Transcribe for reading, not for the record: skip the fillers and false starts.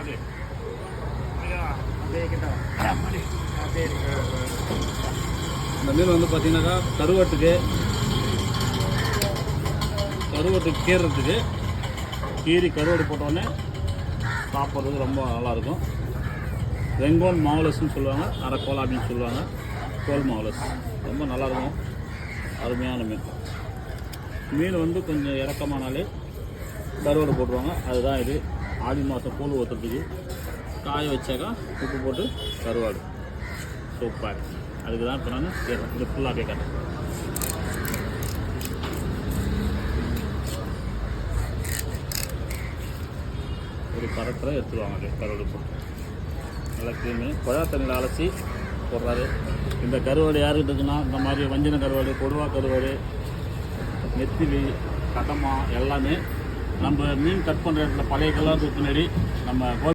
இந்த மீன் வந்து பார்த்தீங்கன்னாக்கா கருவாட்டுக்கு கீறதுக்கு கீரி கருவாடு போட்டோடனே சாப்பிட்றதுக்கு ரொம்ப நல்லாயிருக்கும். ரெங்கோன் மாவுலஸ்ன்னு சொல்லுவாங்க, அரைக்கோல் அப்படின்னு சொல்லுவாங்க. கோல் மாவுலஸ் ரொம்ப நல்லாயிருக்கும். அருமையான மீன் வந்து கொஞ்சம் இறக்கமானாலே கருவாடு போட்டுருவாங்க. அதுதான் இது ஆடி மாதம் கூழ் ஊற்றுறதுக்கு காய வச்சாக்கா உப்பு போட்டு கருவாடு சூப்பர். அதுக்கு தான் இப்போ நான் இது ஃபுல்லாக கேட்குறேன். ஒரு பரத்தில் எடுத்துருவாங்க கருவாடு போட்டு நல்லா க்ளீனு குழா தண்ணியில் அலசி போடுறாரு. இந்த கருவாடு யாருக்கிட்ட இருக்குன்னா இந்த மாதிரி வஞ்சின கருவாடு, கொடுவா கருவாடு, நெத்திலி, கடமா எல்லாமே நம்ம மீன் கட் பண்ணுற இடத்துல பழைய கல்லாத்துக்கு பின்னாடி நம்ம